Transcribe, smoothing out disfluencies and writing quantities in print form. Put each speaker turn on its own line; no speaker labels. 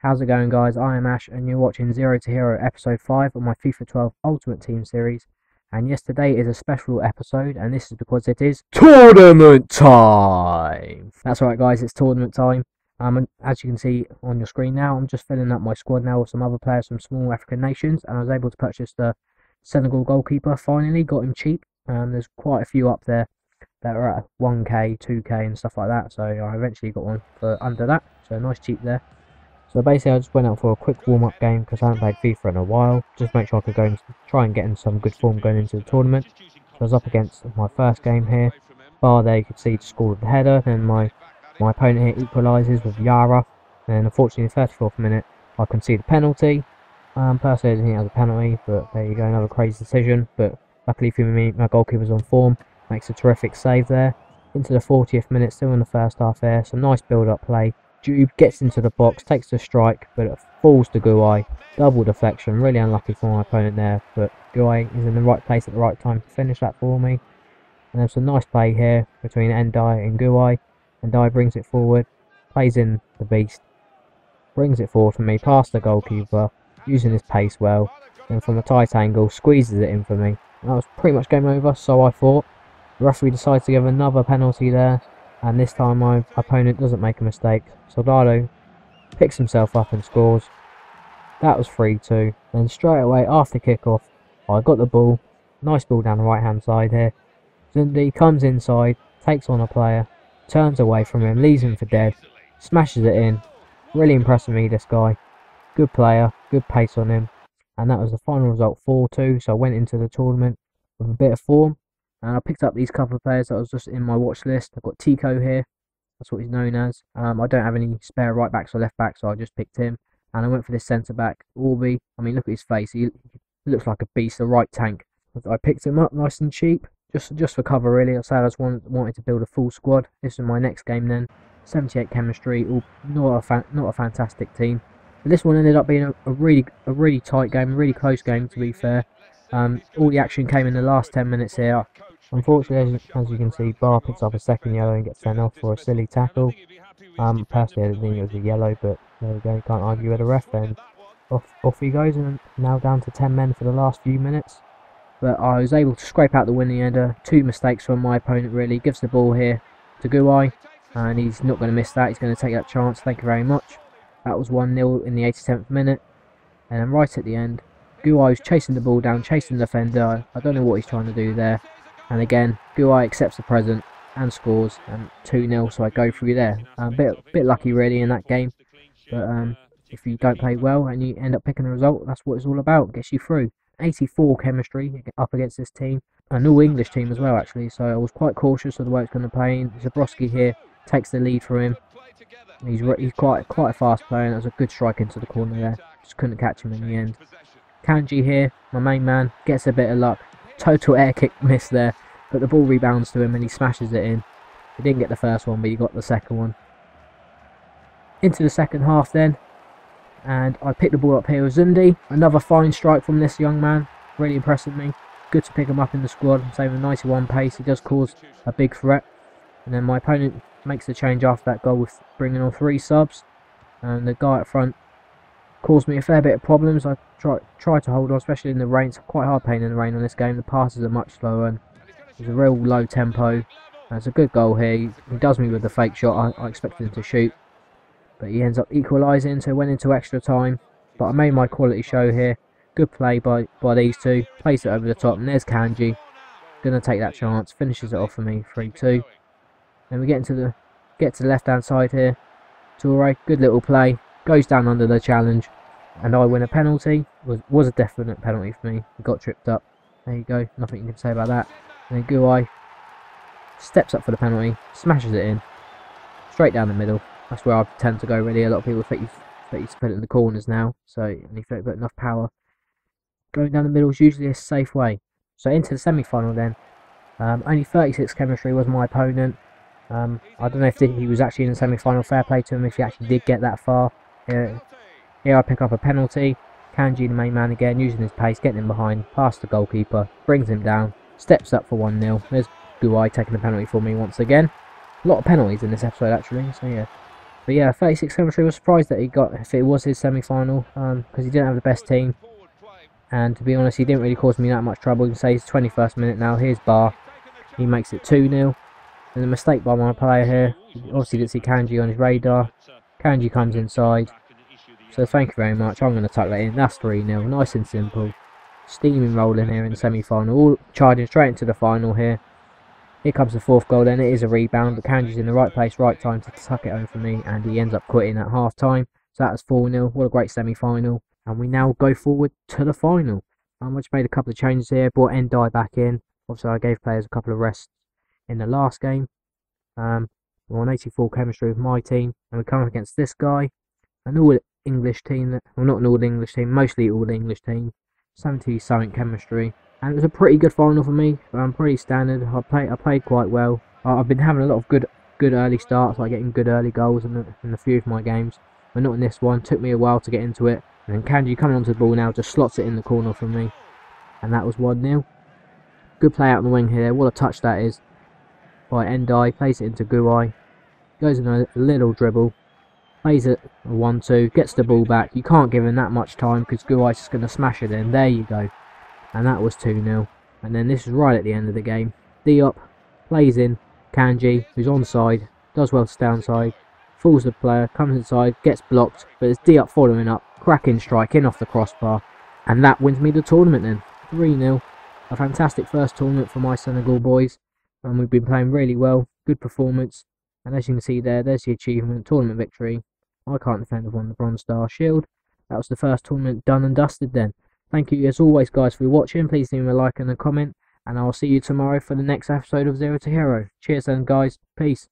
How's it going, guys? I am Ash and you're watching Zero to Hero episode 5 of my FIFA 12 Ultimate Team series. And yes, today is a special episode, and this is because it is tournament time! That's right, guys, it's tournament time. And as you can see on your screen now, I'm just filling up my squad now with some other players from small African nations, and I was able to purchase the Senegal goalkeeper finally, got him cheap. There's quite a few up there that are at 1k, 2k and stuff like that, so I eventually got one for under that, so nice cheap there. So basically I just went out for a quick warm-up game because I haven't played FIFA in a while, just to make sure I could go and try and get in some good form going into the tournament. So I was up against my first game here. Bar there you could see scored the header, then my opponent here equalises with Yara, and unfortunately in the 34th minute I conceded a penalty. Personally I didn't think it was a penalty, but there you go, another crazy decision, but luckily for me my goalkeeper's on form, makes a terrific save there. Into the 40th minute, still in the first half there, some nice build-up play. Jube gets into the box, takes the strike, but it falls to Guai. Double deflection, really unlucky for my opponent there, but Guai is in the right place at the right time to finish that for me. And there's some nice play here between Ndai and Guai. Ndai brings it forward, plays in the beast, brings it forward for me, past the goalkeeper, using his pace well, and from a tight angle, squeezes it in for me. And that was pretty much game over, so I thought. The referee decides to give another penalty there, and this time my opponent doesn't make a mistake. Soldado picks himself up and scores. That was 3-2. Then straight away after kickoff, I got the ball. Nice ball down the right hand side here. Zundi comes inside, takes on a player, turns away from him, leaves him for dead, smashes it in. Really impressing me, this guy. Good player, good pace on him. And that was the final result, 4-2. So I went into the tournament with a bit of form. And I picked up these couple of players that was just in my watch list. I've got Tico here. That's what he's known as. I don't have any spare right backs or left backs, so I just picked him. And I went for this centre back, Orbi. I mean, look at his face. He looks like a beast, a right tank. I picked him up nice and cheap, just for cover really. I said I just wanted to build a full squad. This is my next game then. 78 chemistry. Not a fantastic team. But this one ended up being a really tight game, a really close game to be fair. All the action came in the last 10 minutes here. Unfortunately, as you can see, Bar picks up a second yellow and gets sent off for a silly tackle. Personally, I didn't think it was a yellow, but there we go, you can't argue with the ref, and off he goes, and now down to 10 men for the last few minutes. But I was able to scrape out the winning header. 2 mistakes from my opponent really. Gives the ball here to Guai, and he's not going to miss that, he's going to take that chance, thank you very much. That was 1-0 in the 87th minute, and then right at the end, Guai was chasing the ball down, chasing the defender. I don't know what he's trying to do there. And again, Guai accepts the present and scores, and 2-0, so I go through there. A bit lucky really in that game, but if you don't play well and you end up picking a result, that's what it's all about, gets you through. 84 chemistry up against this team, an all-English team as well actually, so I was quite cautious of the way it's going to play. Zabrowski here takes the lead for him. He's quite a fast player, and that was a good strike into the corner there, just couldn't catch him in the end. Kanji here, my main man, gets a bit of luck. Total air kick miss there, but the ball rebounds to him and he smashes it in. He didn't get the first one, but he got the second one. Into the second half then, and I picked the ball up here with Zundi. Another fine strike from this young man, really impressing me. Good to pick him up in the squad, same with 91 pace, he does cause a big threat. And then my opponent makes the change after that goal with bringing on 3 subs, and the guy up front caused me a fair bit of problems. I tried to hold on, especially in the rain. It's quite hard playing in the rain on this game. The passes are much slower and there's a real low tempo. It's a good goal here. He does me with the fake shot. I expected him to shoot, but he ends up equalising, so went into extra time. But I made my quality show here. Good play by these two. Plays it over the top, and there's Kanji. Gonna take that chance. Finishes it off for me, 3-2. Then we get to the left hand side here. Toure, good little play. Goes down under the challenge, and I win a penalty. Was a definite penalty for me. He got tripped up. There you go, nothing you can say about that. And then Guai steps up for the penalty, smashes it in, straight down the middle. That's where I tend to go really. A lot of people think you put it in the corners now, so and if you don't put enough power, going down the middle is usually a safe way. So into the semi-final then. Only 36 chemistry was my opponent. I don't know if he was actually in the semi-final. Fair play to him if he actually did get that far. Here I pick up a penalty. Kanji, the main man again, using his pace, getting him behind, past the goalkeeper, brings him down, steps up for 1-0. There's Guai taking the penalty for me once again. A lot of penalties in this episode actually, so yeah. But yeah, 36 chemistry. Was surprised that he got, if it was his semi-final, because he didn't have the best team. And to be honest, he didn't really cause me that much trouble. You can say it's 21st minute now. Here's Bar. He makes it 2-0. And a mistake by my player here. Obviously didn't see Kanji on his radar. Kanji comes inside. So thank you very much. I'm going to tuck that in. That's 3-0. Nice and simple. Steaming rolling here in the semi-final. All charging straight into the final here. Here comes the 4th goal then. It is a rebound. But Kanji's in the right place, right time to tuck it over for me. And he ends up quitting at half-time. So that was 4-0. What a great semi-final. And we now go forward to the final. I just made a couple of changes here. Brought Endai back in. Obviously I gave players a couple of rests in the last game. We're on 84 chemistry with my team. And we come up against this guy. An all-English team. Well, not an all-English team. Mostly all-English team. 70-something chemistry. And it was a pretty good final for me. Pretty standard. I played quite well. I've been having a lot of good early starts. Like getting good early goals in a few of my games. But not in this one. Took me a while to get into it. And then Kanji coming onto the ball now, just slots it in the corner for me. And that was 1-0. Good play out on the wing here. What a touch that is. By Endai. Plays it into Guai. Goes in a little dribble. Plays it a 1-2. Gets the ball back. You can't give him that much time because Guai's just going to smash it in. There you go. And that was 2-0. And then this is right at the end of the game. Diop plays in. Kanji, who's onside. Does well to stay onside. Fools the player. Comes inside. Gets blocked. But it's Diop following up. Cracking strike in off the crossbar. And that wins me the tournament then. 3-0. A fantastic first tournament for my Senegal boys. And we've been playing really well. Good performance. And as you can see there, there's the achievement. Tournament victory. I can't defend with the Bronze Star Shield. That was the first tournament done and dusted then. Thank you as always guys for watching. Please leave a like and a comment. And I'll see you tomorrow for the next episode of Zero to Hero. Cheers then guys. Peace.